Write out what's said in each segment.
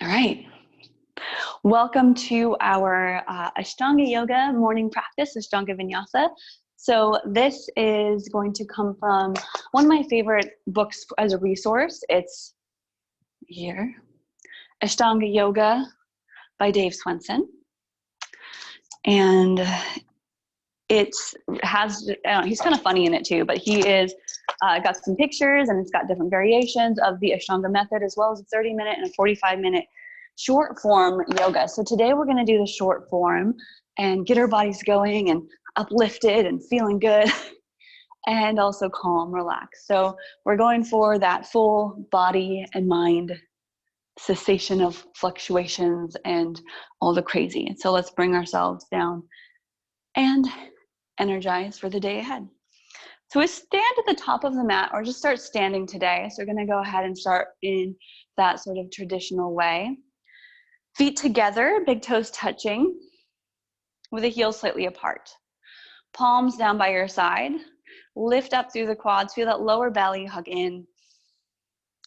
All right. Welcome to our Ashtanga Yoga morning practice, Ashtanga Vinyasa. So this is going to come from one of my favorite books as a resource. It's here, Ashtanga Yoga by Dave Swenson. And he's kind of funny in it too, but he is got some pictures and it's got different variations of the Ashtanga method, as well as a 30-minute and a 45-minute short form yoga. So today we're going to do the short form and get our bodies going and uplifted and feeling good and also calm, relaxed. So we're going for that full body and mind cessation of fluctuations and all the crazy. So let's bring ourselves down and energize for the day ahead. So we stand at the top of the mat or just start standing today. So we're going to go ahead and start in that sort of traditional way. Feet together, big toes touching, with the heels slightly apart. Palms down by your side. Lift up through the quads. Feel that lower belly hug in.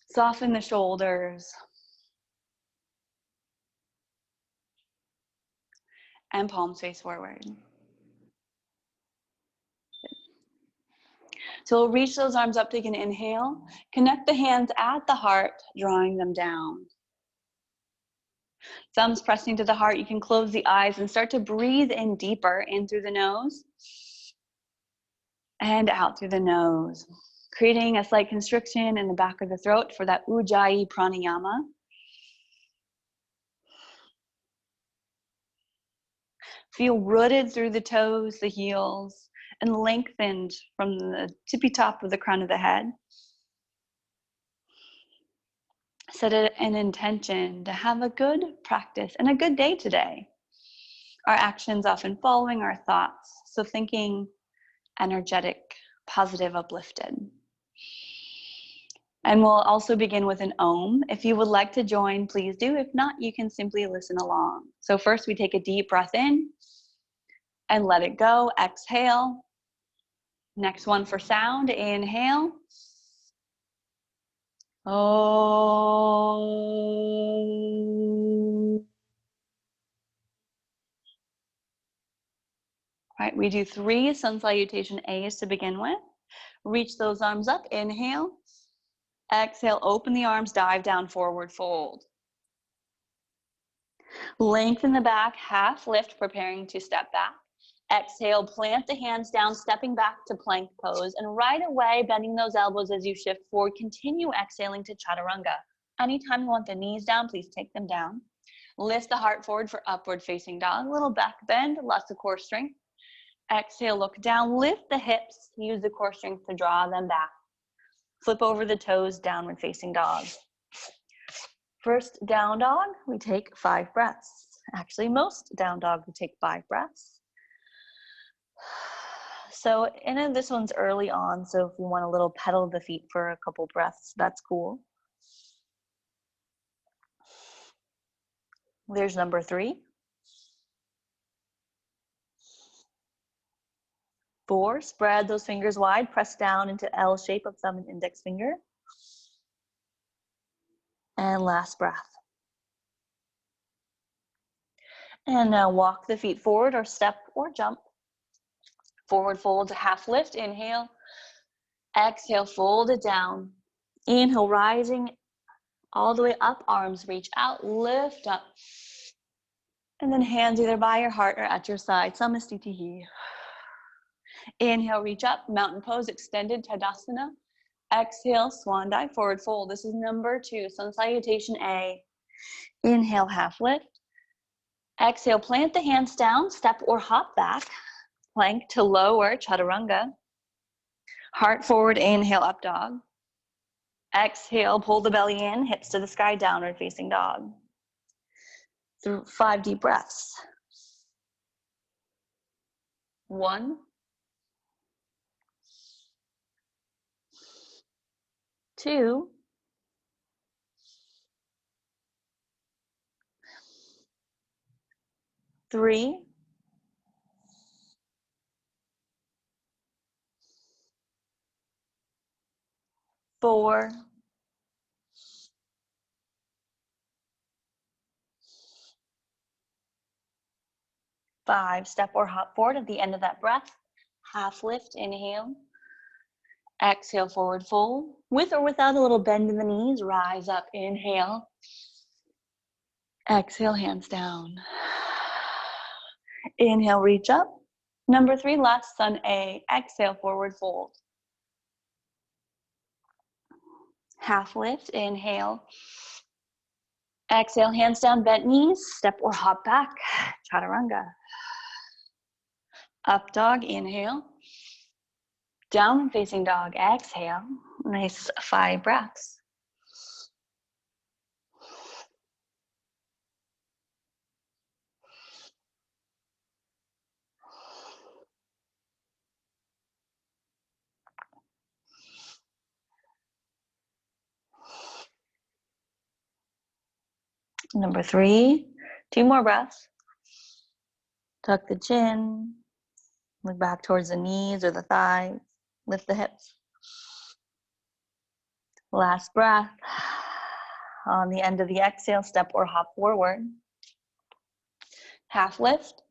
Soften the shoulders. And palms face forward. So we'll reach those arms up, take an inhale. Connect the hands at the heart, drawing them down. Thumbs pressing to the heart. You can close the eyes and start to breathe in deeper, in through the nose and out through the nose, creating a slight constriction in the back of the throat for that Ujjayi pranayama. Feel rooted through the toes, the heels, and lengthened from the tippy top of the crown of the head. Set an intention to have a good practice and a good day today. Our actions often following our thoughts, so thinking energetic, positive, uplifted. And we'll also begin with an Om. If you would like to join, please do. If not, you can simply listen along. So first we take a deep breath in and let it go. Exhale. Next one for sound, inhale. Oh. All right, we do 3 sun salutation A's to begin with. Reach those arms up, inhale. Exhale, open the arms, dive down, forward fold. Lengthen the back, half lift, preparing to step back. Exhale, plant the hands down, stepping back to plank pose. And right away, bending those elbows as you shift forward. Continue exhaling to chaturanga. Anytime you want the knees down, please take them down. Lift the heart forward for upward facing dog. Little back bend, lots of core strength. Exhale, look down, lift the hips, use the core strength to draw them back. Flip over the toes, downward facing dog. First down dog, we take 5 breaths. Actually, most down dog, we take 5 breaths. So, and this one's early on, so if you want a little pedal the feet for a couple breaths, that's cool. There's number 3. 4, spread those fingers wide, press down into L shape of thumb and index finger. And last breath. And now walk the feet forward or step or jump. Forward fold to half lift, inhale. Exhale, fold it down. Inhale, rising all the way up, arms reach out, lift up. And then hands either by your heart or at your side, Samastitihi. Inhale, reach up, mountain pose, extended Tadasana. Exhale, swan dive, forward fold. This is number 2, sun salutation A. Inhale, half lift. Exhale, plant the hands down, step or hop back. Plank to lower, chaturanga. Heart forward, inhale, up dog. Exhale, pull the belly in, hips to the sky, downward facing dog. Through 5 deep breaths. 1, 2, 3, 4, 5, step or hop forward at the end of that breath. Half lift, inhale. Exhale, forward fold. With or without a little bend in the knees, rise up, inhale. Exhale, hands down. Inhale, reach up. Number 3, last sun A. Exhale, forward fold. Half lift, inhale. Exhale, hands down, bent knees. Step or hop back, chaturanga. Up dog, inhale. Down facing dog, exhale. Nice 5 breaths. Number 3, 2 more breaths. Tuck the chin. Look back towards the knees or the thighs. Lift the hips. Last breath. On the end of the exhale, step or hop forward. Half lift.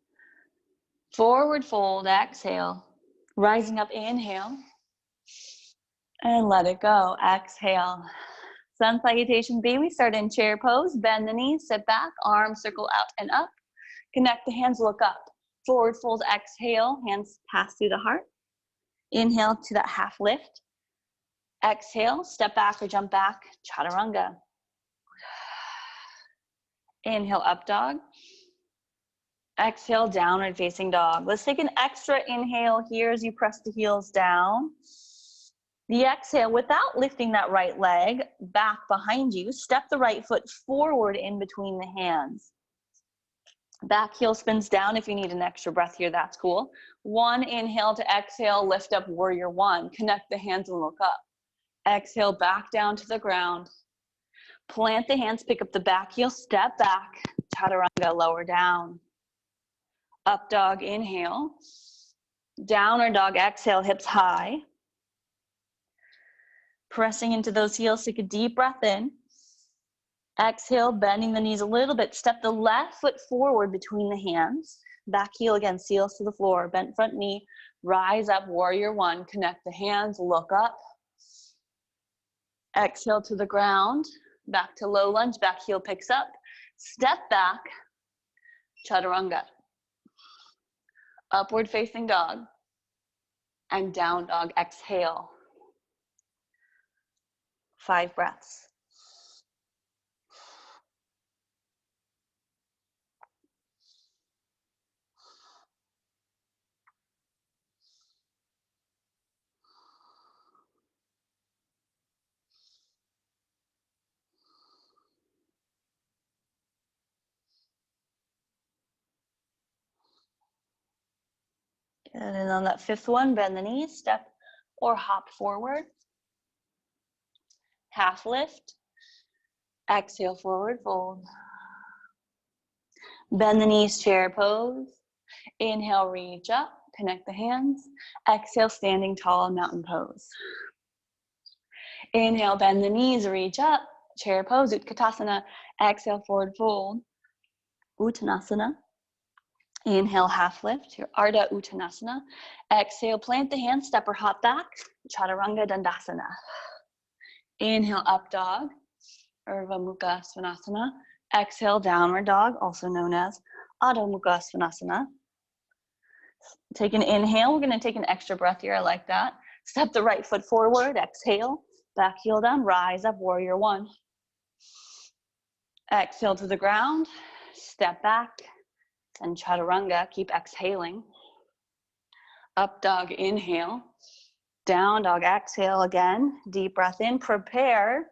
Forward fold, exhale. Rising up, inhale. And let it go, exhale. Sun salutation B, we start in chair pose. Bend the knees, sit back, arms circle out and up. Connect the hands, look up. Forward fold, exhale, hands pass through the heart. Inhale to that half lift. Exhale, step back or jump back, chaturanga. Inhale, up dog. Exhale, downward facing dog. Let's take an extra inhale here as you press the heels down. The exhale, without lifting that right leg back behind you, step the right foot forward in between the hands. Back heel spins down. If you need an extra breath here, that's cool. 1 inhale to exhale, lift up, warrior 1. Connect the hands and look up. Exhale, back down to the ground. Plant the hands, pick up the back heel, step back, chaturanga, lower down. Up dog, inhale. Downward dog, exhale, hips high. Pressing into those heels, take a deep breath in. Exhale, bending the knees a little bit. Step the left foot forward between the hands. Back heel again, seals to the floor. Bent front knee, rise up, warrior 1. Connect the hands, look up. Exhale to the ground. Back to low lunge, back heel picks up. Step back, chaturanga. Upward facing dog. And down dog, exhale. 5 breaths. Good, and on that 5th one, bend the knees, step or hop forward. Half lift. Exhale, forward fold. Bend the knees, chair pose. Inhale, reach up, connect the hands. Exhale, standing tall, mountain pose. Inhale, bend the knees, reach up, chair pose, Utkatasana. Exhale, forward fold, Uttanasana. Inhale, half lift, your Ardha Uttanasana. Exhale, plant the hands, step or hop back, Chaturanga Dandasana. Inhale, up dog, Urdhva Mukha Svanasana. Exhale, downward dog, also known as Adho Mukha Svanasana. Take an inhale, we're gonna take an extra breath here, I like that. Step the right foot forward, exhale, back heel down, rise up, warrior 1. Exhale to the ground, step back, and chaturanga, keep exhaling. Up dog, inhale. Down dog, exhale again. Deep breath in, prepare.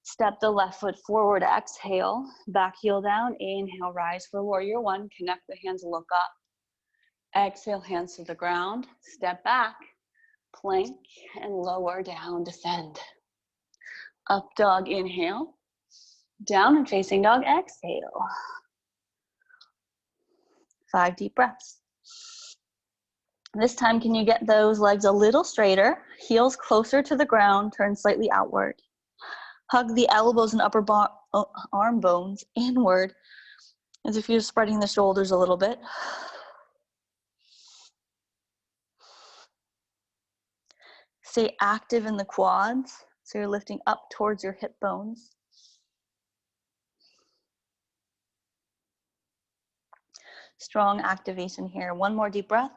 Step the left foot forward, exhale. Back heel down, inhale, rise for warrior 1. Connect the hands, look up. Exhale, hands to the ground. Step back, plank, and lower down, descend. Up dog, inhale. Down and facing dog, exhale. 5 deep breaths. This time, can you get those legs a little straighter, heels closer to the ground, turn slightly outward. Hug the elbows and upper arm bones inward. as if you're spreading the shoulders a little bit. Stay active in the quads, so you're lifting up towards your hip bones. Strong activation here. One more deep breath.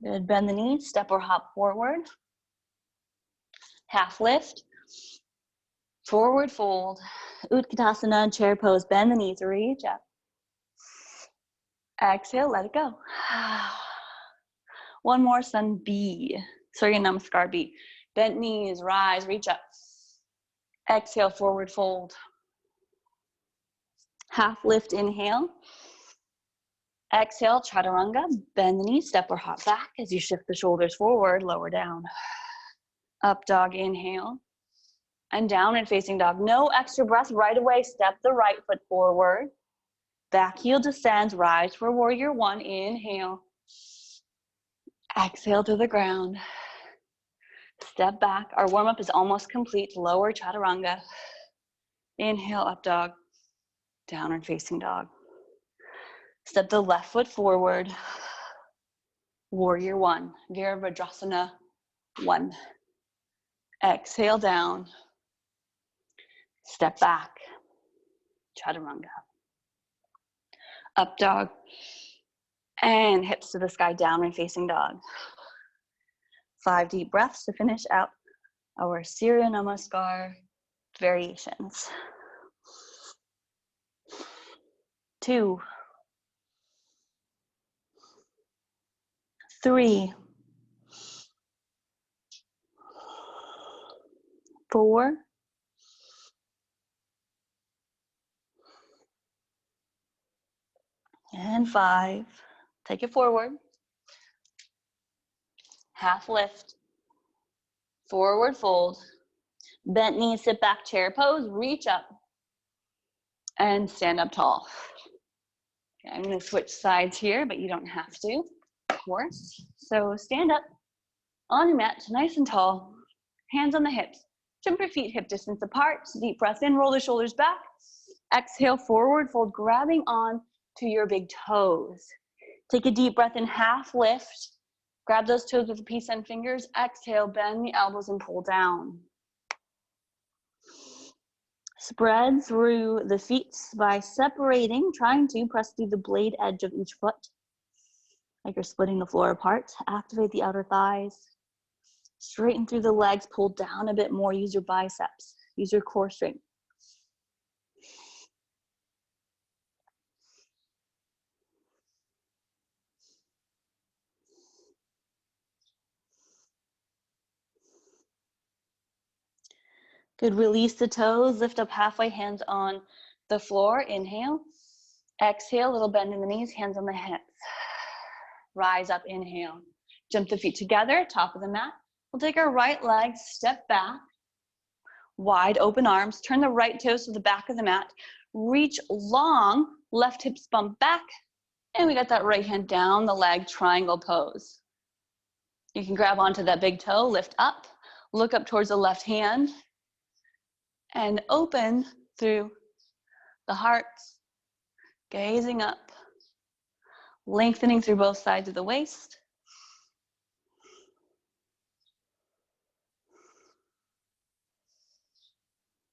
Good. Bend the knees, step or hop forward. Half lift. Forward fold. Utkatasana, chair pose. Bend the knees, reach up. Exhale, let it go. One more, sun B. Sorry, namaskar B. Bent knees, rise, reach up. Exhale, forward fold. Half lift, inhale. Exhale, chaturanga. Bend the knees, step or hop back as you shift the shoulders forward, lower down. Up dog, inhale. And down and facing dog. No extra breath right away. Step the right foot forward. Back heel descends, rise for warrior one. Inhale. Exhale to the ground. Step back. Our warm-up is almost complete. Lower chaturanga. Inhale, up dog. Down and facing dog. Step the left foot forward. Warrior one. Virabhadrasana one. Exhale down. Step back. Chaturanga. Up dog. And hips to the sky, down and facing dog. 5 deep breaths to finish out our Surya Namaskar variations. 2, 3, 4, and 5. Take it forward. Half lift. Forward fold. Bent knees, sit back, chair pose, reach up. And stand up tall. Okay, I'm going to switch sides here, but you don't have to, of course. So stand up on your mat, nice and tall. Hands on the hips. Jump your feet hip distance apart. Deep breath in, roll the shoulders back. Exhale, forward fold, grabbing on to your big toes. Take a deep breath in, half lift. Grab those toes with the peace and fingers. Exhale, bend the elbows and pull down. Spread through the feet by separating, trying to press through the blade edge of each foot, like you're splitting the floor apart. Activate the outer thighs. Straighten through the legs, pull down a bit more. Use your biceps, use your core strength. Good, release the toes, lift up halfway, hands on the floor. Inhale. Exhale, little bend in the knees, hands on the hips. Rise up, inhale. Jump the feet together, top of the mat. We'll take our right leg, step back. Wide open arms, turn the right toes to the back of the mat. Reach long, left hips bump back. And we got that right hand down the leg, triangle pose. You can grab onto that big toe, lift up, look up towards the left hand. And open through the heart, gazing up, lengthening through both sides of the waist.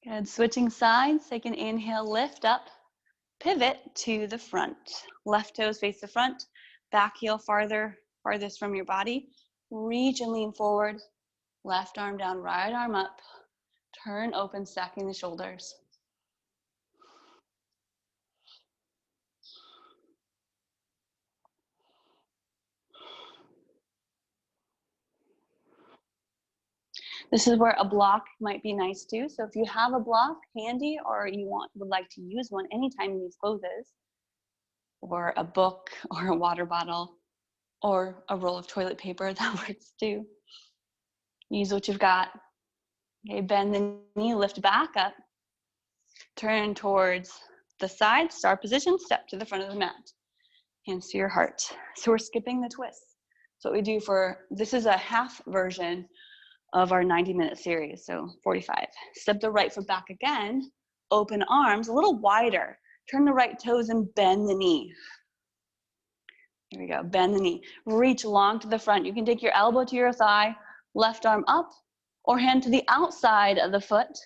Good, switching sides, take an inhale, lift up, pivot to the front. Left toes face the front, back heel farthest from your body. Reach and lean forward, left arm down, right arm up. Turn open, stacking the shoulders. This is where a block might be nice too. So if you have a block handy or you would like to use one anytime in these poses, or a book or a water bottle or a roll of toilet paper, that works too. Use what you've got. Okay, bend the knee, lift back up. Turn towards the side, star position, step to the front of the mat. Hands to your heart. So we're skipping the twist. So what we do this is a half version of our 90-minute series, so 45. Step the right foot back again, Open arms a little wider. Turn the right toes and bend the knee. Here we go, bend the knee. Reach long to the front. You can take your elbow to your thigh, left arm up, or hand to the outside of the foot.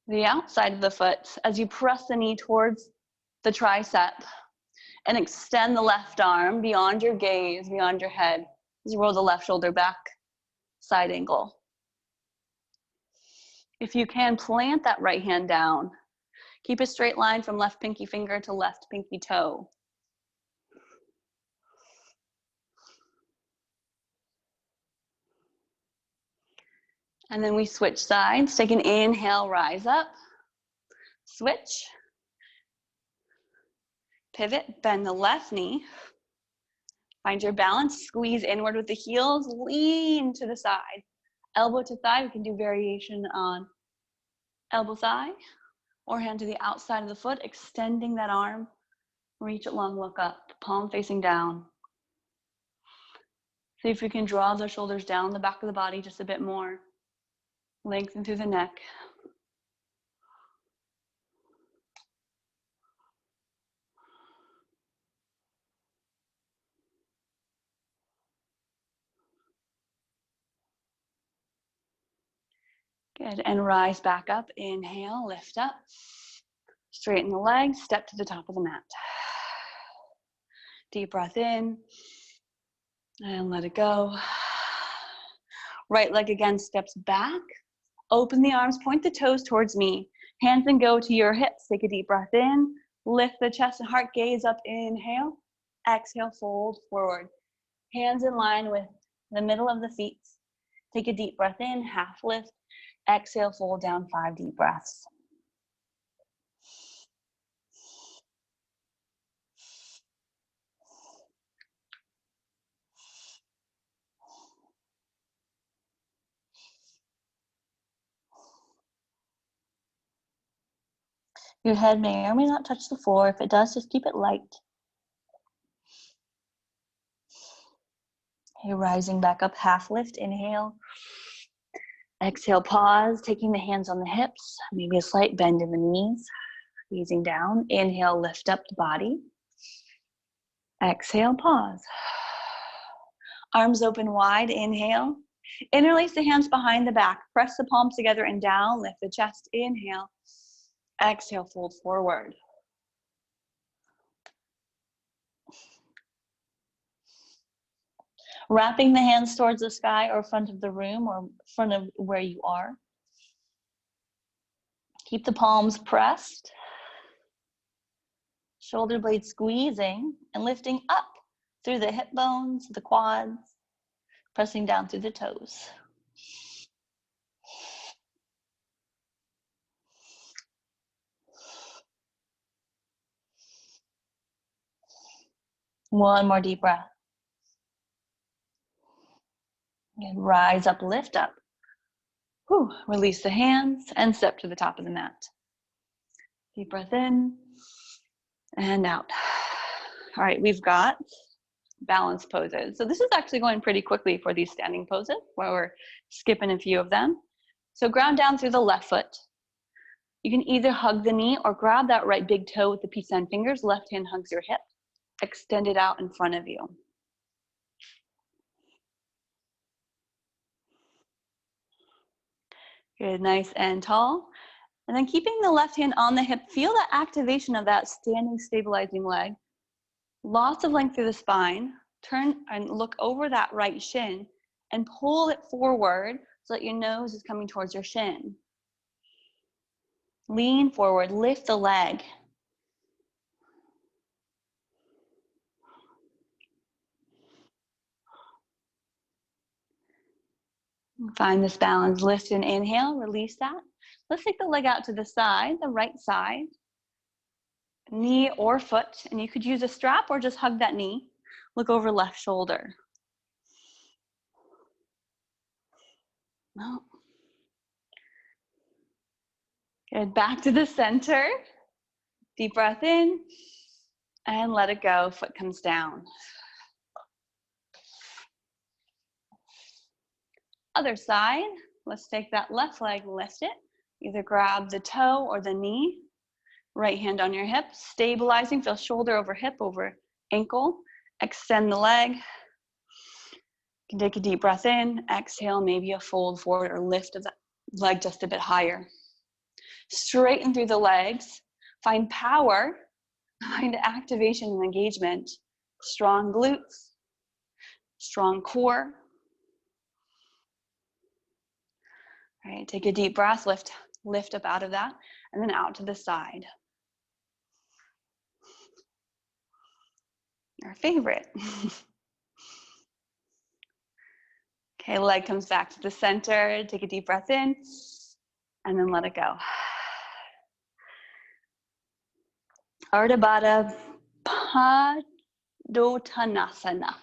The outside of the foot as you press the knee towards the tricep and extend the left arm beyond your gaze, beyond your head. As you roll the left shoulder back, side angle. If you can, plant that right hand down. Keep a straight line from left pinky finger to left pinky toe. And then we switch sides. Take an inhale, rise up. Switch. Pivot, bend the left knee. Find your balance, squeeze inward with the heels, lean to the side. Elbow to thigh, we can do variation on elbow thigh, or hand to the outside of the foot, extending that arm. Reach it long, look up, palm facing down. See if you can draw the shoulders down the back of the body just a bit more. Lengthen through the neck. Good, and rise back up. Inhale, lift up. Straighten the legs, step to the top of the mat. Deep breath in, and let it go. Right leg again steps back. Open the arms, point the toes towards me. Hands and go to your hips. Take a deep breath in. Lift the chest and heart, gaze up, inhale. Exhale, fold forward. Hands in line with the middle of the feet. Take a deep breath in, half lift. Exhale, fold down, 5 deep breaths. Your head may or may not touch the floor. If it does, just keep it light. Okay, rising back up, half lift, inhale. Exhale, pause, taking the hands on the hips, maybe a slight bend in the knees, easing down. Inhale, lift up the body. Exhale, pause. Arms open wide, inhale. Interlace the hands behind the back, press the palms together and down, lift the chest, inhale. Exhale, fold forward. Wrapping the hands towards the sky or front of the room or front of where you are. Keep the palms pressed. Shoulder blades squeezing and lifting up through the hip bones, the quads, pressing down through the toes. One more deep breath. And rise up, lift up. Whew. Release the hands and step to the top of the mat. Deep breath in and out. All right, we've got balance poses. So this is actually going pretty quickly for these standing poses where we're skipping a few of them. So ground down through the left foot. You can either hug the knee or grab that right big toe with the peace sign fingers. Left hand hugs your hip. Extend it out in front of you. Good, nice and tall. And then keeping the left hand on the hip, feel that activation of that standing stabilizing leg. Lots of length through the spine. Turn and look over that right shin and pull it forward so that your nose is coming towards your shin. Lean forward, lift the leg. Find this balance, lift and inhale, release that. Let's take the leg out to the side, the right side, knee or foot, and you could use a strap or just hug that knee. Look over left shoulder. No. Good, back to the center. Deep breath in and let it go, foot comes down. Other side, let's take that left leg, lift it. Either grab the toe or the knee, right hand on your hip, stabilizing, feel shoulder over hip over ankle, extend the leg. You can take a deep breath in, exhale, maybe a fold forward or lift of the leg just a bit higher. Straighten through the legs, find power, find activation and engagement, strong glutes, strong core. All right, take a deep breath, lift up out of that, and then out to the side. Our favorite. Okay, leg comes back to the center, take a deep breath in, and then let it go. Ardha Baddha Padottanasana.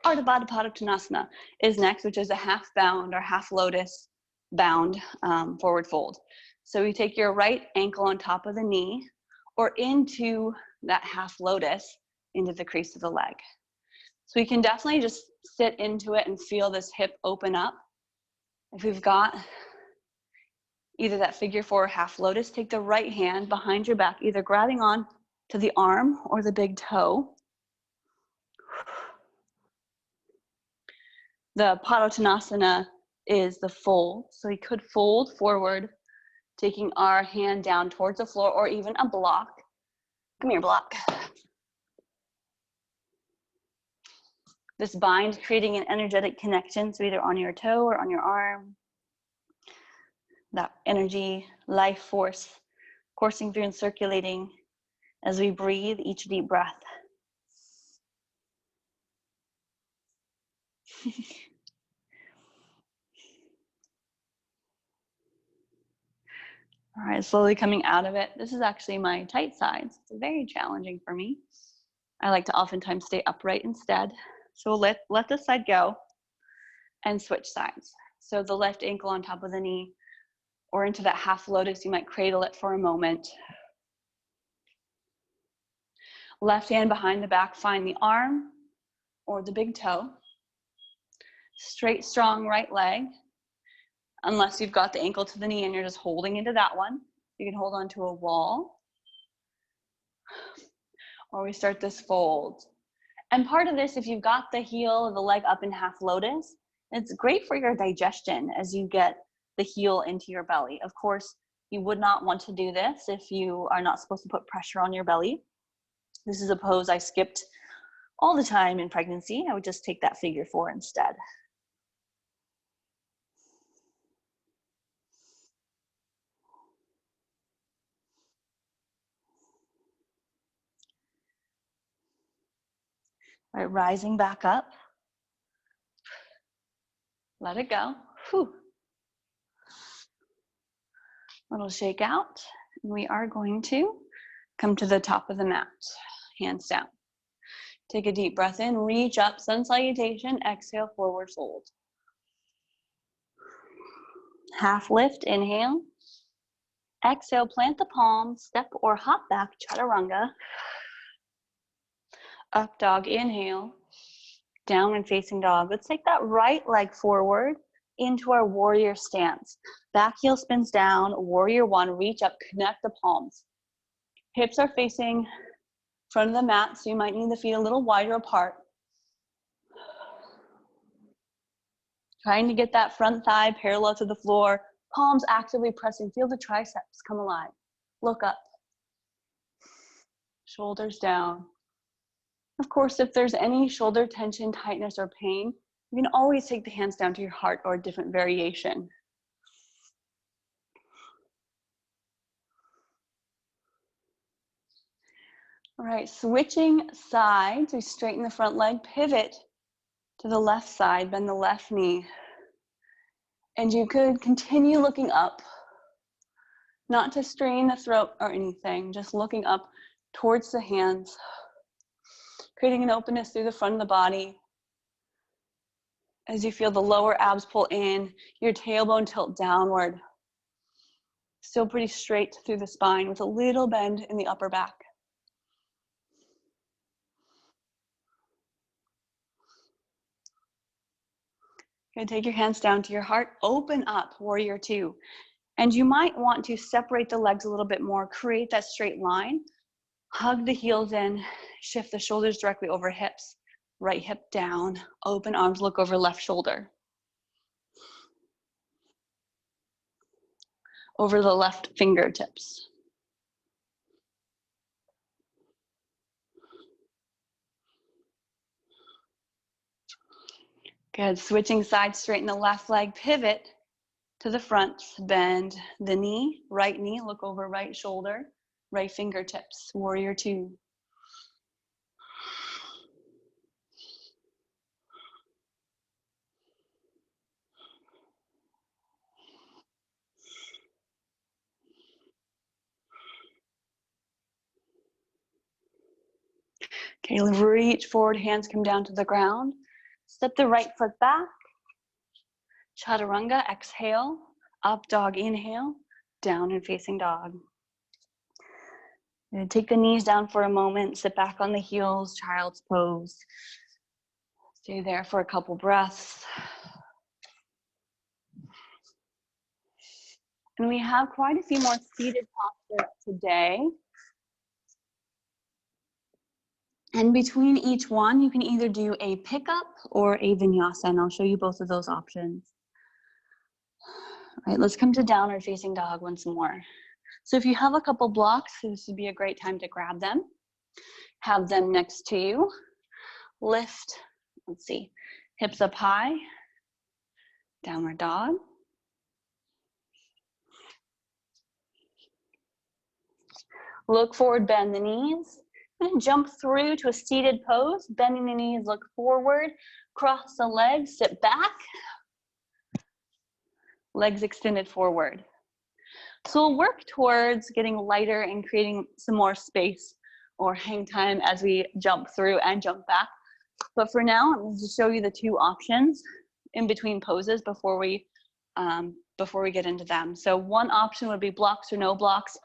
Ardha Baddha Padottanasana is next, which is a half bound or half lotus bound forward fold. So you take your right ankle on top of the knee or into that half lotus into the crease of the leg. So we can definitely just sit into it and feel this hip open up. If we've got either that figure four or half lotus, take the right hand behind your back, either grabbing on to the arm or the big toe. The Padottanasana is the fold. So we could fold forward, taking our hand down towards the floor or even a block. Come here, block. This bind, creating an energetic connection, so either on your toe or on your arm. That energy, life force, coursing through and circulating as we breathe each deep breath. All right, slowly coming out of it. This is actually my tight sides. It's very challenging for me. I like to oftentimes stay upright instead. So let this side go and switch sides. So the left ankle on top of the knee or into that half lotus, you might cradle it for a moment. Left hand behind the back, find the arm or the big toe. Straight, strong right leg. Unless you've got the ankle to the knee and you're just holding into that one. You can hold onto a wall. Or we start this fold. And part of this, if you've got the heel of the leg up in half lotus, it's great for your digestion as you get the heel into your belly. Of course, you would not want to do this if you are not supposed to put pressure on your belly. This is a pose I skipped all the time in pregnancy. I would just take that figure four instead. All right, rising back up. Let it go. Whew. Little shake out. And we are going to come to the top of the mat, hands down. Take a deep breath in, reach up, sun salutation, exhale, forward fold. Half lift, inhale. Exhale, plant the palms, step or hop back, chaturanga. Up dog, inhale. Downward facing dog. Let's take that right leg forward into our warrior stance. Back heel spins down, warrior one, reach up, connect the palms. Hips are facing front of the mat, so you might need the feet a little wider apart. Trying to get that front thigh parallel to the floor, palms actively pressing, feel the triceps come alive. Look up. Shoulders down. Of course, if there's any shoulder tension, tightness, or pain, you can always take the hands down to your heart or a different variation. All right, switching sides, we straighten the front leg, pivot to the left side, bend the left knee. And you could continue looking up, not to strain the throat or anything, just looking up towards the hands, creating an openness through the front of the body. As you feel the lower abs pull in, your tailbone tilt downward. Still pretty straight through the spine with a little bend in the upper back. You're gonna take your hands down to your heart, open up, warrior two. And you might want to separate the legs a little bit more, create that straight line, hug the heels in, shift the shoulders directly over hips, right hip down, open arms, look over left shoulder. Over the left fingertips. Good, switching sides, straighten the left leg, pivot to the front, bend the knee, look over right shoulder, right fingertips, warrior two. Okay, reach forward, hands come down to the ground. Step the right foot back. Chaturanga, exhale. Up dog, inhale. Down and facing dog. And take the knees down for a moment. Sit back on the heels, child's pose. Stay there for a couple breaths. And we have quite a few more seated postures today. And between each one, you can either do a pickup or a vinyasa, and I'll show you both of those options. All right, let's come to downward facing dog once more. So if you have a couple blocks, this would be a great time to grab them. Have them next to you. Lift, let's see, hips up high, downward dog. Look forward, bend the knees. And jump through to a seated pose, bending the knees, look forward, cross the legs, sit back, legs extended forward. So we'll work towards getting lighter and creating some more space or hang time as we jump through and jump back. But for now, I'm going to show you the two options in between poses before we get into them. So one option would be blocks or no blocks.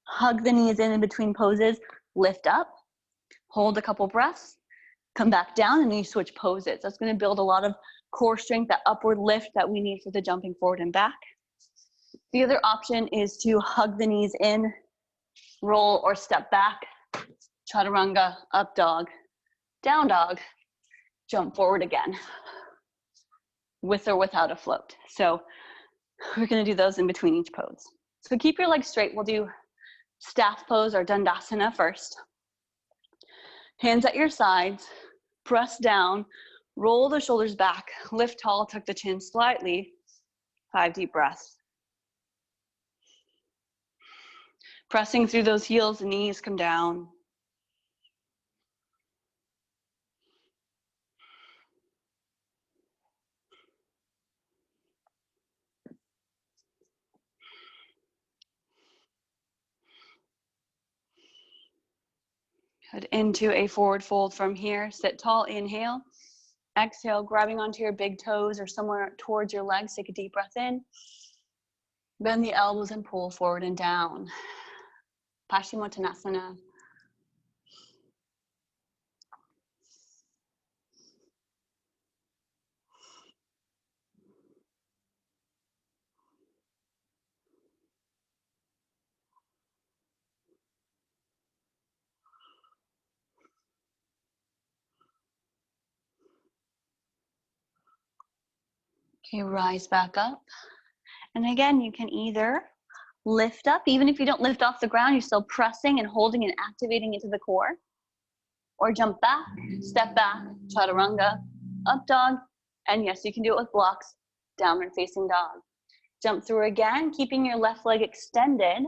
Hug the knees in between poses, lift up, hold a couple breaths, come back down, and then you switch poses. That's going to build a lot of core strength, that upward lift that we need for the jumping forward and back. The other option is to hug the knees in, roll or step back, chaturanga, up dog, down dog, jump forward again, with or without a float. So we're going to do those in between each pose. So keep your legs straight. We'll do staff pose or dandasana first. Hands at your sides, press down, roll the shoulders back, lift tall, tuck the chin slightly. 5 deep breaths. Pressing through those heels, the knees come down. Head into a forward fold from here. Sit tall, inhale. Exhale, grabbing onto your big toes or somewhere towards your legs. Take a deep breath in. Bend the elbows and pull forward and down. Paschimottanasana. Okay, rise back up. And again, you can either lift up, even if you don't lift off the ground, you're still pressing and holding and activating into the core. Or jump back, step back, chaturanga, up dog. And yes, you can do it with blocks, downward facing dog. Jump through again, keeping your left leg extended.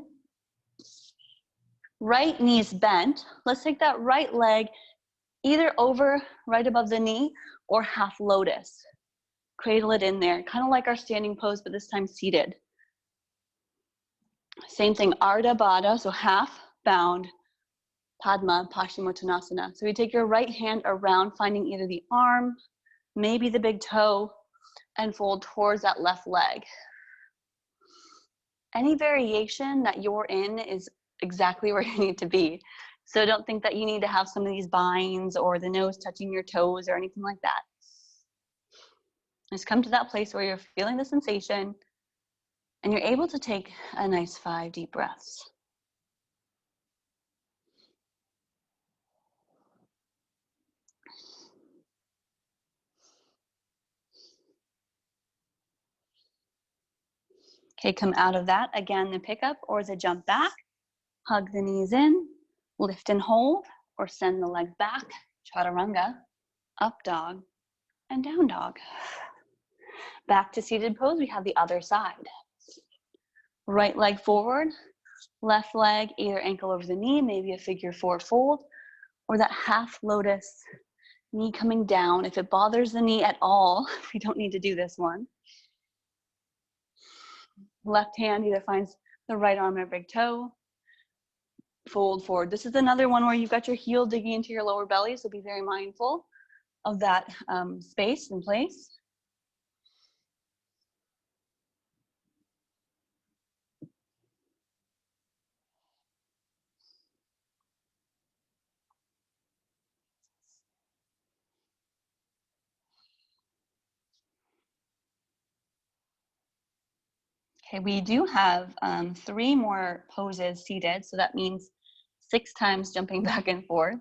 Right knee's bent. Let's take that right leg either over right above the knee or half lotus. Cradle it in there, kind of like our standing pose, but this time seated. Same thing, Ardha Baddha, so half bound, Padma, Paschimottanasana. So you take your right hand around, finding either the arm, maybe the big toe, and fold towards that left leg. Any variation that you're in is exactly where you need to be. So don't think that you need to have some of these binds or the nose touching your toes or anything like that. Just come to that place where you're feeling the sensation And you're able to take a nice 5 deep breaths. Okay, come out of that. Again, the pickup or the jump back. Hug the knees in, lift and hold, or send the legs back. Chaturanga, up dog, and down dog. Back to seated pose, we have the other side. Right leg forward, left leg, either ankle over the knee, maybe a figure 4 fold, or that half lotus, knee coming down. If it bothers the knee at all, we don't need to do this one. Left hand either finds the right arm or big toe. Fold forward. This is another one where you've got your heel digging into your lower belly, so be very mindful of that space and place. Okay, we do have 3 more poses seated, so that means 6 times jumping back and forth,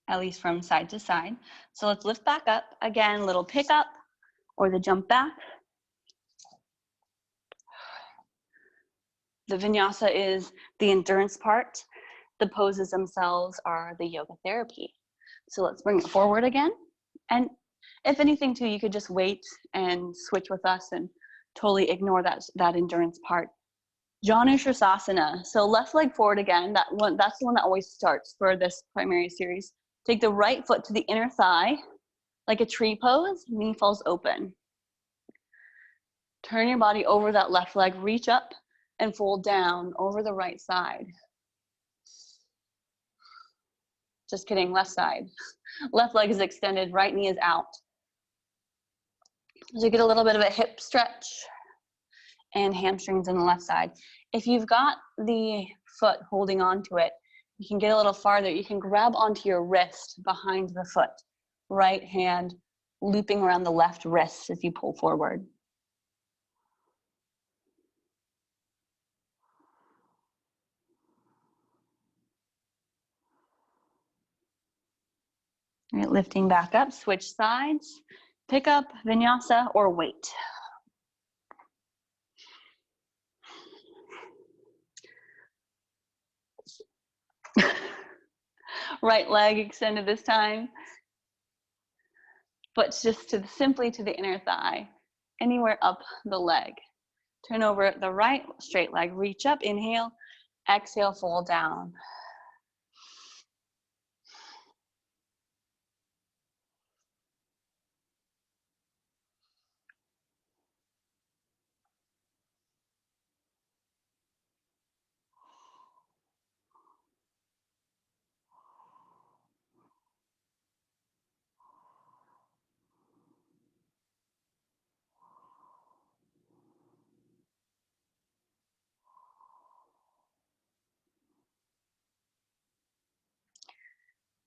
at least from side to side. So let's lift back up. Again, little pickup or the jump back. The vinyasa is the endurance part. The poses themselves are the yoga therapy. So let's bring it forward again. And if anything too, you could just wait and switch with us and totally ignore that endurance part. Janu Sirsasana. So left leg forward again. That's the one that always starts for this primary series. Take the right foot to the inner thigh, like a tree pose, knee falls open. Turn your body over that left leg, reach up and fold down over the right side. Just kidding, left side. Left leg is extended, right knee is out. So you get a little bit of a hip stretch and hamstrings on the left side. If you've got the foot holding on to it, you can get a little farther. You can grab onto your wrist behind the foot. Right hand looping around the left wrist as you pull forward. All right, lifting back up, switch sides, pick up, vinyasa, or wait. Right leg extended this time. Foot just simply to the inner thigh, anywhere up the leg. Turn over the right straight leg, reach up, inhale, exhale, fold down.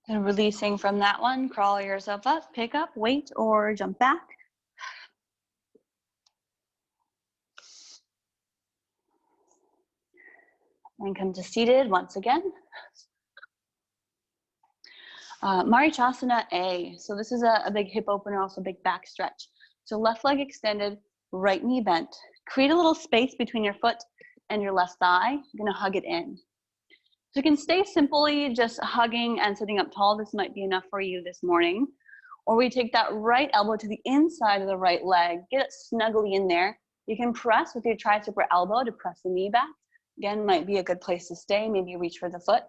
And releasing from that one, crawl yourself up, pick up, wait, or jump back. And come to seated once again. Marichasana A. So this is a big hip opener, also a big back stretch. So left leg extended, right knee bent. Create a little space between your foot and your left thigh. You're gonna hug it in. So you can stay simply just hugging and sitting up tall. This might be enough for you this morning. Or we take that right elbow to the inside of the right leg, get it snugly in there. You can press with your tricep or elbow to press the knee back. Again, might be a good place to stay. Maybe reach for the foot.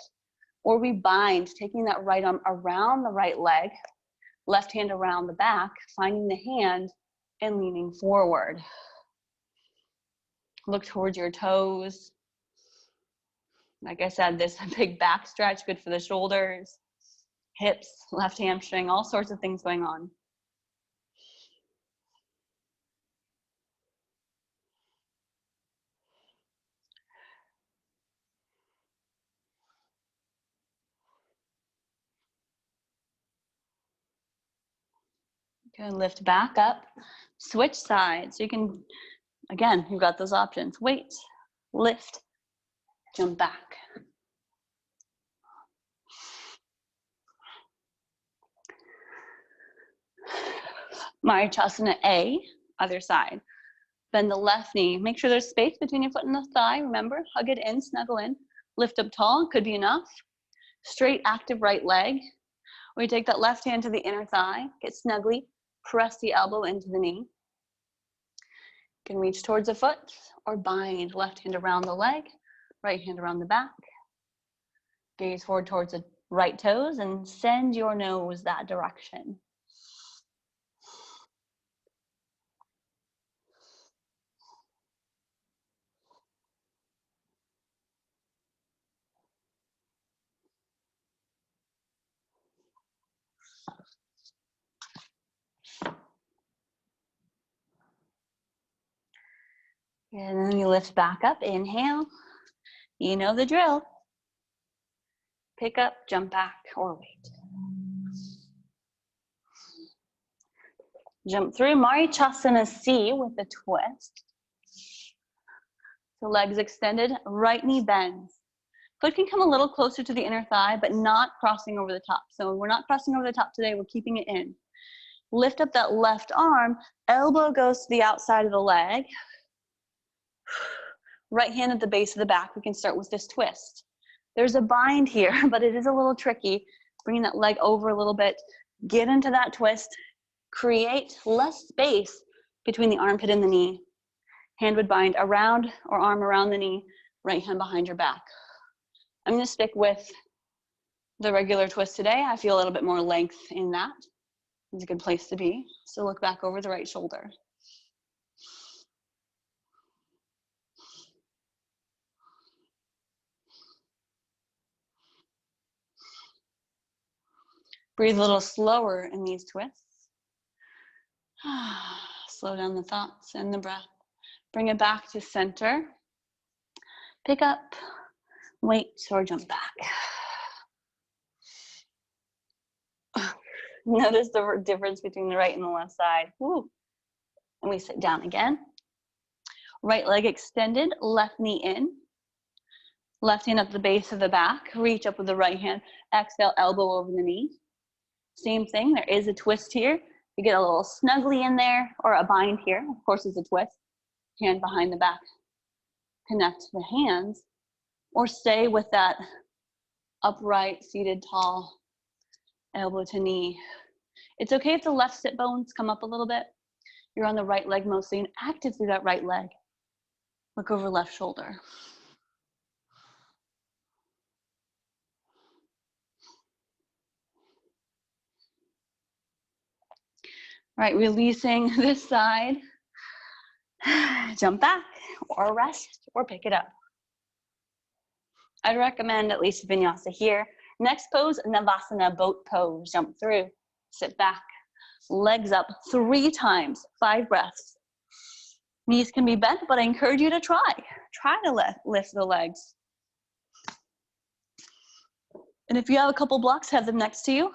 Or we bind, taking that right arm around the right leg, left hand around the back, finding the hand and leaning forward. Look towards your toes. Like I said, this big back stretch, good for the shoulders, hips, left hamstring, all sorts of things going on. Good, lift back up, switch sides. So you can Again, you've got those options. Wait, lift, jump back. Marichyasana A, other side. Bend the left knee. Make sure there's space between your foot and the thigh. Remember, hug it in, snuggle in. Lift up tall, could be enough. Straight, active right leg. We take that left hand to the inner thigh, get snugly, press the elbow into the knee. You can reach towards the foot or bind left hand around the leg, right hand around the back. Gaze forward towards the right toes and send your nose that direction. And then you lift back up, inhale. You know the drill. Pick up, jump back, or wait. Jump through Marichyasana C with a twist. So legs extended, right knee bends. Foot can come a little closer to the inner thigh, but not crossing over the top. So we're not crossing over the top today, we're keeping it in. Lift up that left arm, elbow goes to the outside of the leg. Right hand at the base of the back, we can start with this twist. There's a bind here, but it is a little tricky. Bringing that leg over a little bit, get into that twist, create less space between the armpit and the knee. Hand would bind around or arm around the knee, right hand behind your back. I'm gonna stick with the regular twist today. I feel a little bit more length in that. It's a good place to be. So look back over the right shoulder. Breathe a little slower in these twists. Slow down the thoughts and the breath. Bring it back to center. Pick up, wait, or jump back. Notice the difference between the right and the left side. Woo. And we sit down again. Right leg extended, left knee in. Left hand up the base of the back. Reach up with the right hand. Exhale, elbow over the knee. Same thing, there is a twist here. You get a little snuggly in there, or a bind here. Of course, it's a twist. Hand behind the back. Connect the hands, or stay with that upright, seated, tall, elbow to knee. It's okay if the left sit bones come up a little bit. You're on the right leg mostly, and active through that right leg. Look over left shoulder. All right, releasing this side. Jump back, or rest, or pick it up. I'd recommend at least Vinyasa here. Next pose, Navasana, boat pose. Jump through, sit back, legs up 3 times, 5 breaths. Knees can be bent, but I encourage you to try. Try to lift the legs. And if you have a couple blocks, have them next to you.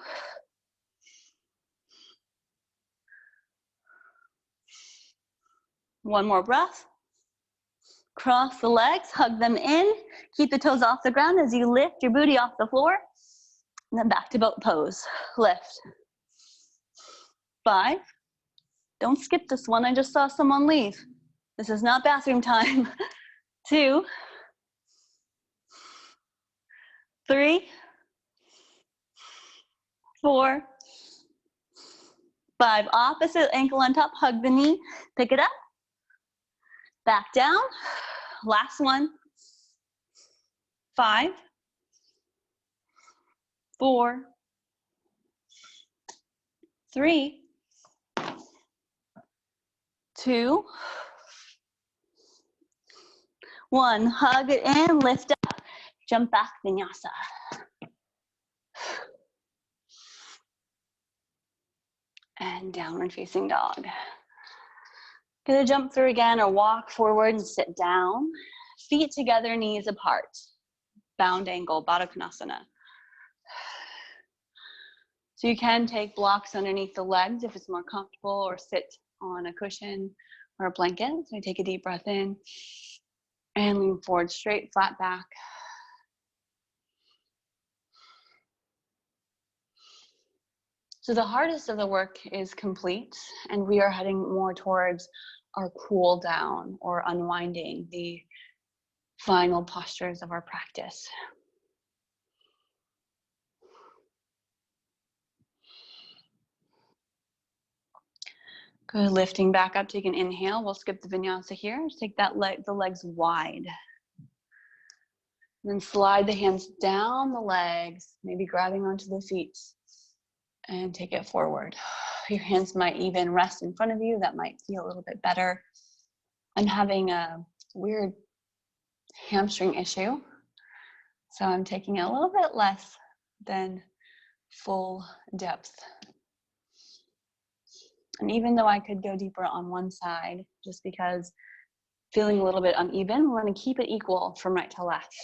One more breath. Cross the legs, hug them in. Keep the toes off the ground as you lift your booty off the floor. And then back to boat pose. Lift. 5. Don't skip this one. I just saw someone leave. This is not bathroom time. 2. 3. 4. 5. Opposite ankle on top. Hug the knee. Pick it up. Back down. Last one. 5. 4. 3. 2. 1. Hug it in. Lift up. Jump back, Vinyasa. And downward facing dog. Gonna jump through again, or walk forward and sit down. Feet together, knees apart. Bound angle, Baddha Konasana. So you can take blocks underneath the legs if it's more comfortable, or sit on a cushion, or a blanket. So we take a deep breath in and lean forward, straight, flat back. So the hardest of the work is complete, and we are heading more towards our cool down or unwinding, the final postures of our practice. Good, lifting back up, take an inhale. We'll skip the vinyasa here. Just take that the legs wide. And then slide the hands down the legs, maybe grabbing onto the feet, and take it forward. Your hands might even rest in front of you. That might feel a little bit better. I'm having a weird hamstring issue, so I'm taking a little bit less than full depth. And even though I could go deeper on one side, just because feeling a little bit uneven, we're going to keep it equal from right to left.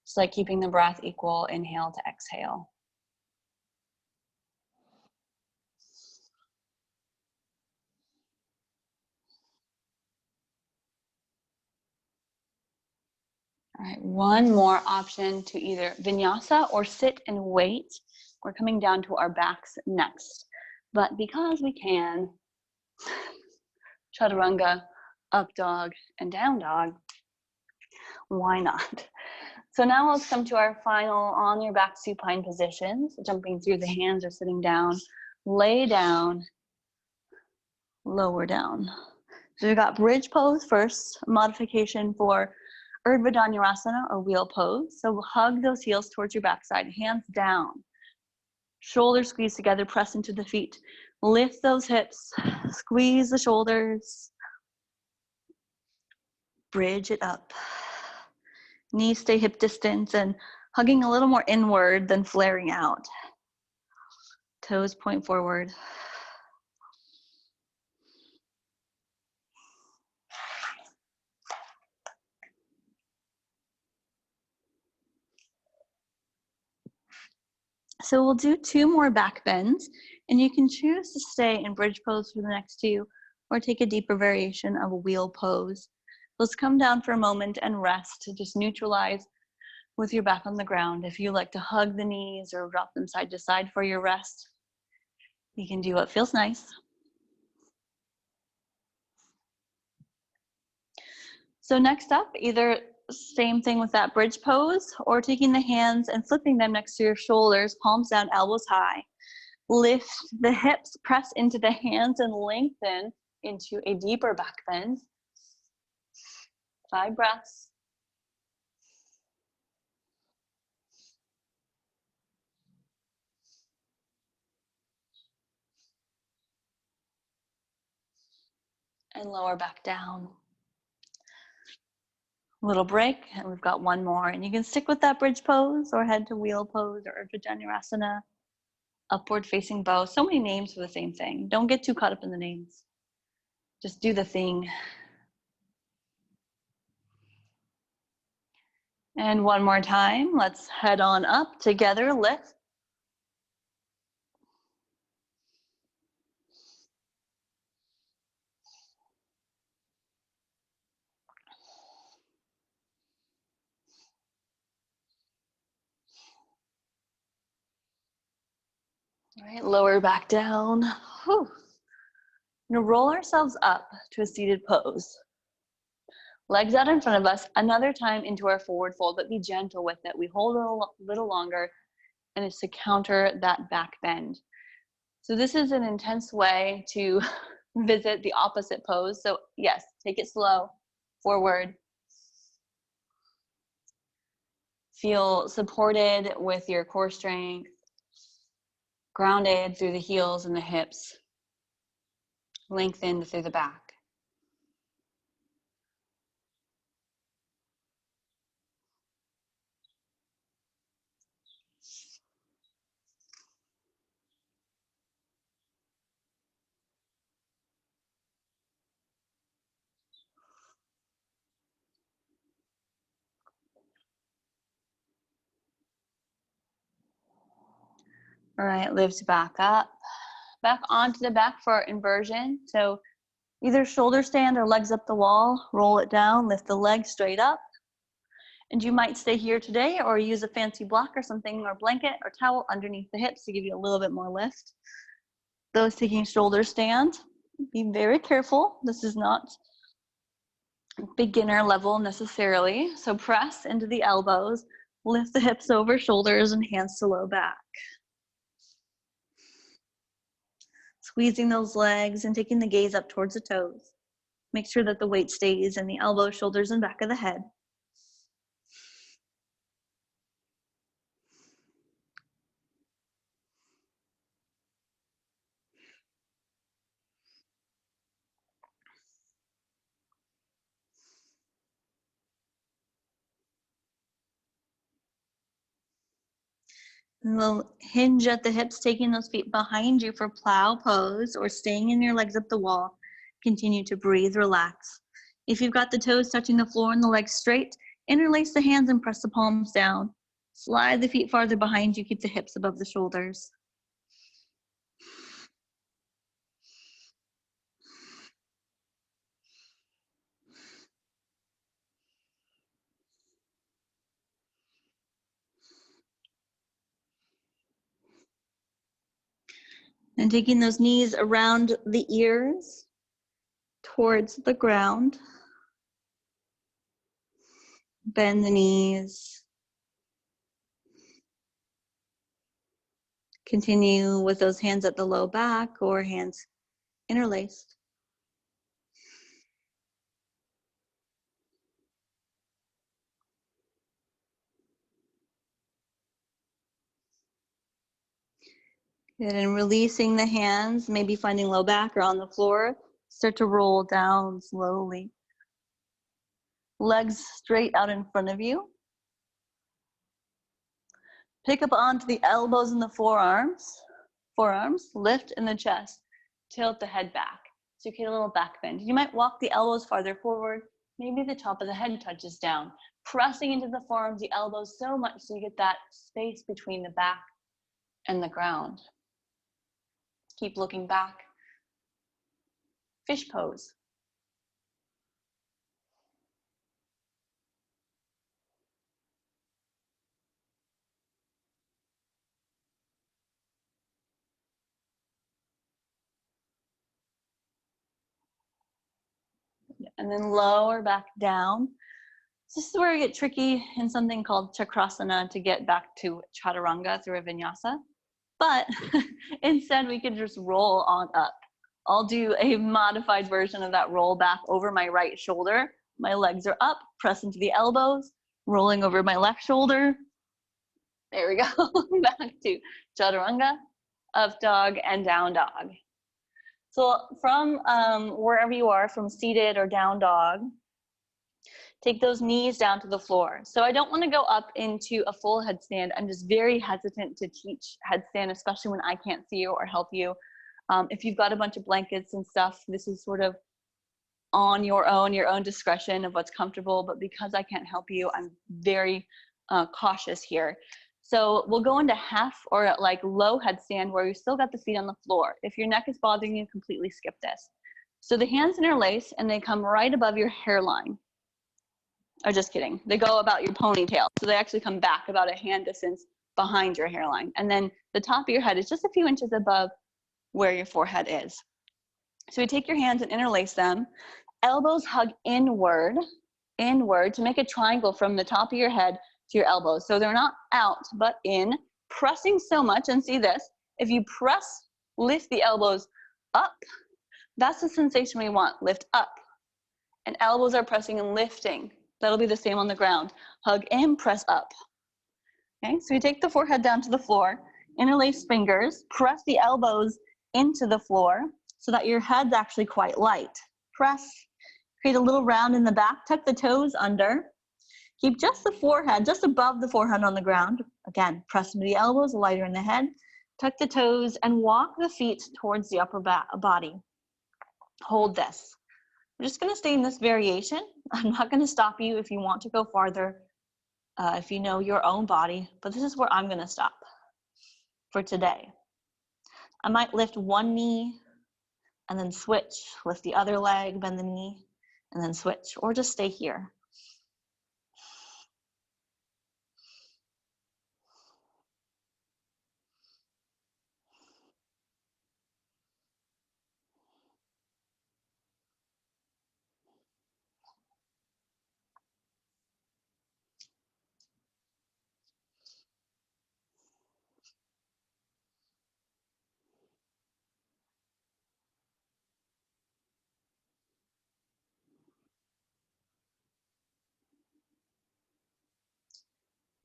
It's like keeping the breath equal, inhale to exhale. All right, one more option to either vinyasa or sit and wait. We're coming down to our backs next. But because we can, chaturanga, up dog, and down dog, why not? So now let's come to our final on your back supine positions, jumping through the hands or sitting down, lay down, lower down. So we've got bridge pose first, modification for Urdhva Dhanurasana or wheel pose. So we'll hug those heels towards your backside, hands down. Shoulders squeeze together, press into the feet. Lift those hips, squeeze the shoulders. Bridge it up. Knees stay hip distance and hugging a little more inward than flaring out. Toes point forward. So we'll do 2 more back bends, and you can choose to stay in bridge pose for the next 2, or take a deeper variation of a wheel pose. Let's come down for a moment and rest to just neutralize with your back on the ground. If you like to hug the knees or drop them side to side for your rest, you can do what feels nice. So next up, either same thing with that bridge pose, or taking the hands and flipping them next to your shoulders, palms down, elbows high. Lift the hips, press into the hands and lengthen into a deeper back bend. 5 breaths. And lower back down. Little break, and we've got 1 more. And you can stick with that bridge pose or head to wheel pose or Urdhva Dhanurasana, upward facing bow. So many names for the same thing. Don't get too caught up in the names. Just do the thing. And 1 more time, let's head on up together, lift. All right, lower back down. Whew. We're gonna roll ourselves up to a seated pose. Legs out in front of us, another time into our forward fold, but be gentle with it. We hold a little longer, and it's to counter that back bend. So this is an intense way to visit the opposite pose. So yes, take it slow, forward. Feel supported with your core strength, grounded through the heels and the hips, lengthened through the back. All right, lift back up, back onto the back for our inversion. So Either shoulder stand or legs up the wall, roll it down, lift the legs straight up. And you might stay here today or use a fancy block or something or blanket or towel underneath the hips to give you a little bit more lift. Those taking shoulder stand, be very careful. This is not beginner level necessarily. So press into the elbows, lift the hips over shoulders and hands to low back. Squeezing those legs and taking the gaze up towards the toes. Make sure that the weight stays in the elbows, shoulders, and back of the head. And we'll hinge at the hips, taking those feet behind you for plow pose or staying in your legs up the wall. Continue to breathe, relax. If you've got the toes touching the floor and the legs straight, interlace the hands and press the palms down. Slide the feet farther behind you, keep the hips above the shoulders. And taking those knees around the ears towards the ground. Bend the knees. Continue with those hands at the low back or hands interlaced. Good, and releasing the hands, maybe finding low back or on the floor. Start to roll down slowly. Legs straight out in front of you. Pick up onto the elbows and the forearms. Forearms, lift in the chest. Tilt the head back. So you get a little back bend. You might walk the elbows farther forward. Maybe the top of the head touches down. Pressing into the forearms, the elbows so much so you get that space between the back and the ground. Keep looking back. Fish pose. And then lower back down. This is where I get tricky in something called chakrasana to get back to chaturanga through a vinyasa. But instead we can just roll on up. I'll do a modified version of that roll back over my right shoulder. My legs are up, press into the elbows, rolling over my left shoulder. There we go, back to chaturanga, up dog and down dog. So from wherever you are, from seated or down dog, take those knees down to the floor. So I don't want to go up into a full headstand. I'm just very hesitant to teach headstand, especially when I can't see you or help you. If you've got a bunch of blankets and stuff, this is sort of on your own discretion of what's comfortable. But because I can't help you, I'm very cautious here. So we'll go into half or like low headstand where you still got the feet on the floor. If your neck is bothering you, completely skip this. So the hands interlace and they come right above your hairline. Oh, just kidding. They go about your ponytail. So they actually come back about a hand distance behind your hairline. And then the top of your head is just a few inches above where your forehead is. So you take your hands and interlace them. Elbows hug inward to make a triangle from the top of your head to your elbows. So they're not out, but in, pressing so much. And see this, if you press, lift the elbows up, that's the sensation we want, lift up. And elbows are pressing and lifting. That'll be the same on the ground. Hug in, press up. Okay, so you take the forehead down to the floor, interlace fingers, press the elbows into the floor so that your head's actually quite light. Press, create a little round in the back, tuck the toes under. Keep just the forehead, just above the forehead on the ground. Again, press into the elbows, lighter in the head. Tuck the toes and walk the feet towards the upper body. Hold this. We're just gonna stay in this variation. I'm not gonna stop you if you want to go farther, if you know your own body, but this is where I'm gonna stop for today. I might lift one knee and then switch. Lift the other leg, bend the knee, and then switch, or just stay here.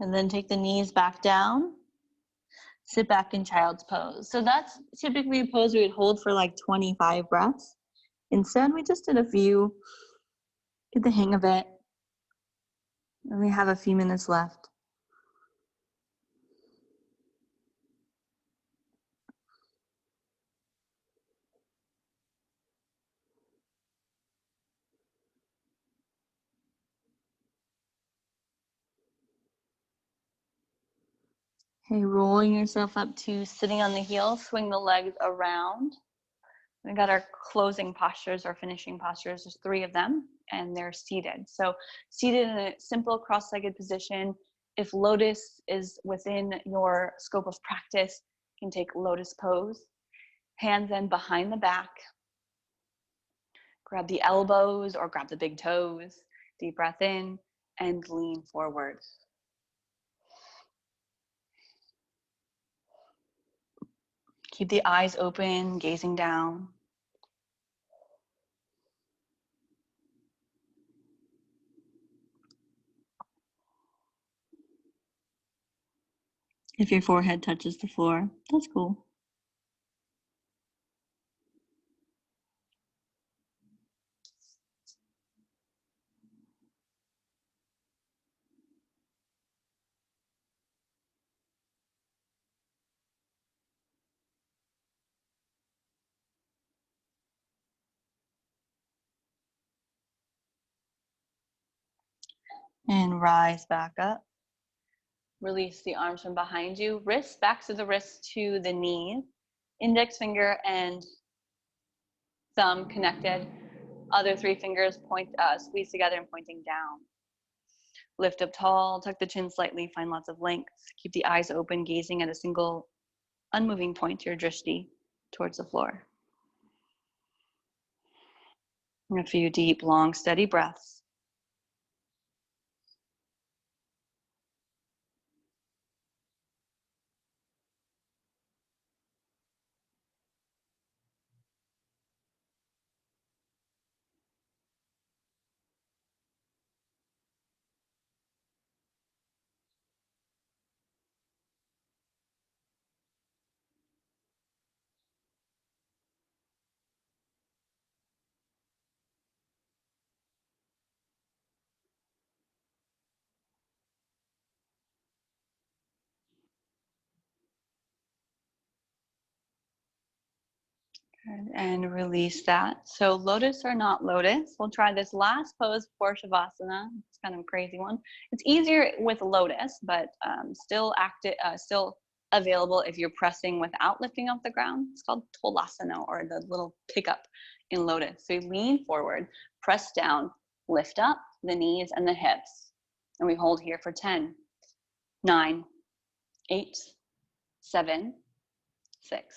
And then take the knees back down. Sit back in child's pose. So that's typically a pose we would hold for like 25 breaths. Instead, we just did a few. Get the hang of it. And we have a few minutes left. Okay, rolling yourself up to sitting on the heels, swing the legs around. We got our closing postures, our finishing postures. There's 3 of them, and they're seated. So seated in a simple cross-legged position. If lotus is within your scope of practice, you can take lotus pose. Hands then behind the back. Grab the elbows or grab the big toes. Deep breath in and lean forward. Keep the eyes open, gazing down. If your forehead touches the floor, that's cool. And rise back up. Release the arms from behind you. Wrists, backs of the wrists to the knees. Index finger and thumb connected. Other 3 fingers squeeze together and pointing down. Lift up tall, tuck the chin slightly, find lots of length. Keep the eyes open, gazing at a single unmoving point, your drishti, towards the floor. And a few deep, long, steady breaths. And release that. So lotus or not lotus, we'll try this last pose for Shavasana. It's kind of a crazy one. It's easier with lotus, but still available if you're pressing without lifting off the ground. It's called Tolasana, or the little pickup in lotus. So you lean forward, press down, lift up the knees and the hips. And we hold here for 10, 9, 8, 7, 6,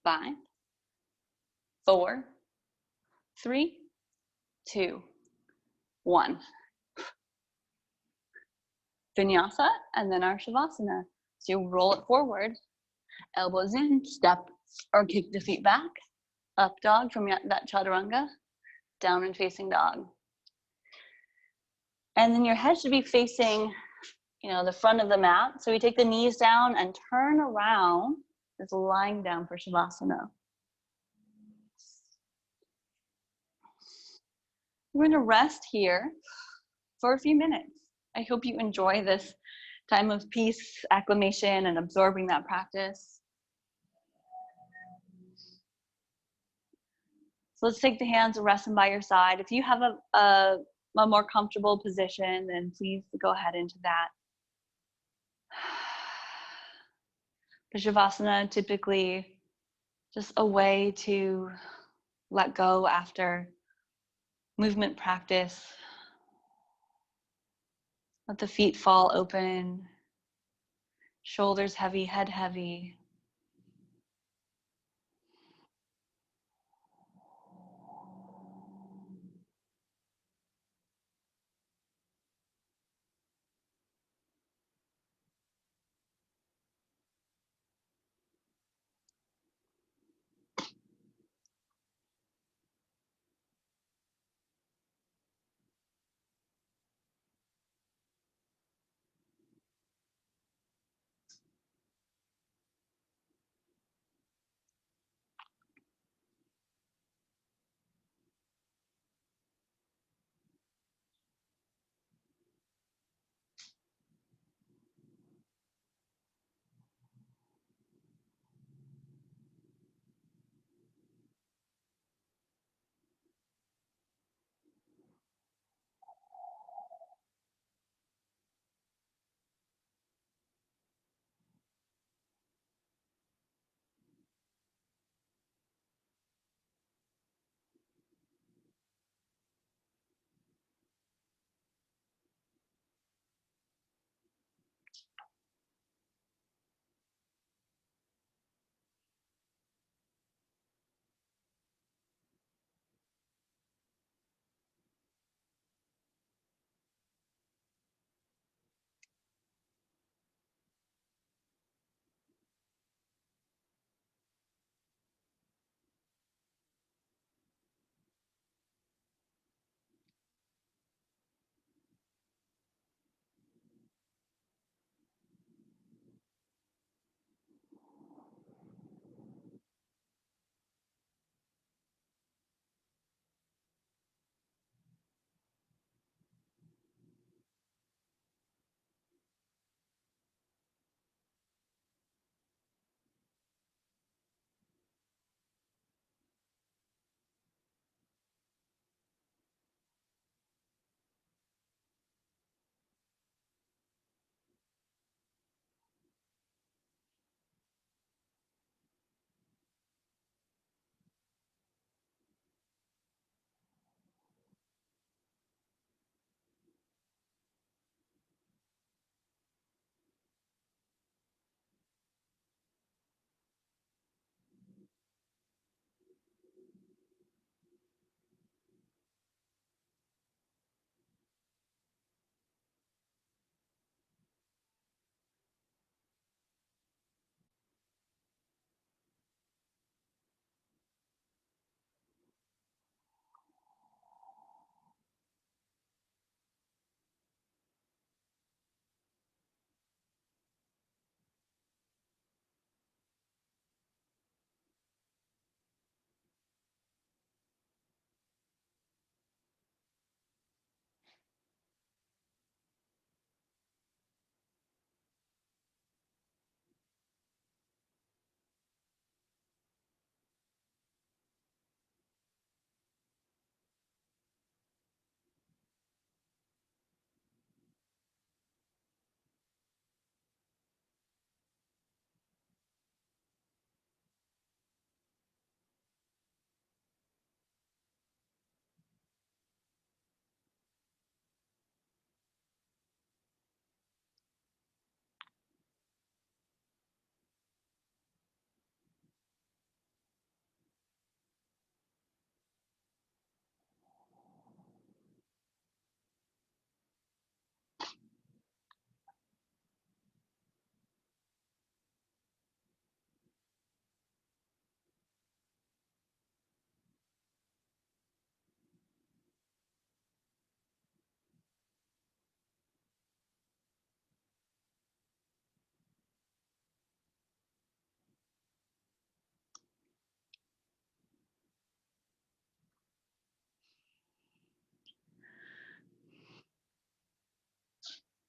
5, 4, 3, 2, 1. Vinyasa, and then our Shavasana. So you roll it forward, elbows in, step or kick the feet back, up dog from that chaturanga, down and facing dog. And then your head should be facing, the front of the mat. So we take the knees down and turn around, just lying down for Shavasana. We're going to rest here for a few minutes. I hope you enjoy this time of peace, acclimation, and absorbing that practice. So let's take the hands and rest them by your side. If you have a more comfortable position, then please go ahead into that. The Shavasana, typically just a way to let go after movement practice. Let the feet fall open, shoulders heavy, head heavy.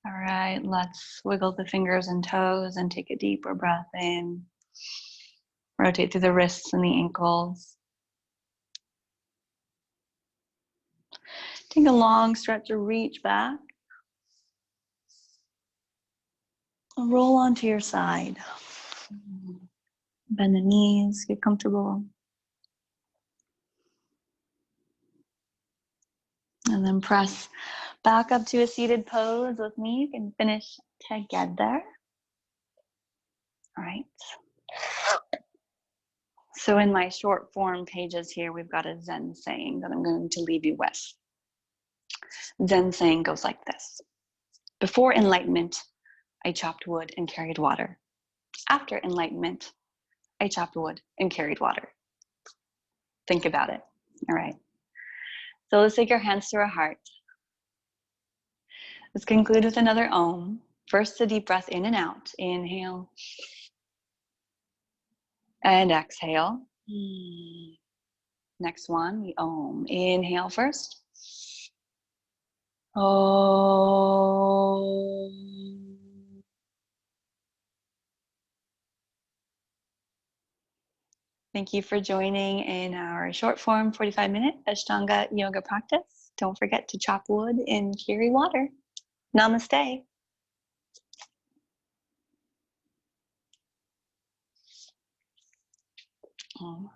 All right, let's wiggle the fingers and toes and take a deeper breath in. Rotate through the wrists and the ankles. Take a long stretch to reach back. Roll onto your side. Bend the knees, get comfortable. And then press back up to a seated pose with me. You can finish together. All right. So in my short form pages here, we've got a Zen saying that I'm going to leave you with. Zen saying goes like this. Before enlightenment, I chopped wood and carried water. After enlightenment, I chopped wood and carried water. Think about it. All right. So let's take our hands to our heart. Let's conclude with another Om. First, a deep breath in and out. Inhale. And exhale. Next one, the Om. Inhale first. Om. Thank you for joining in our short form 45-minute Ashtanga yoga practice. Don't forget to chop wood and carry water. Namaste. Om.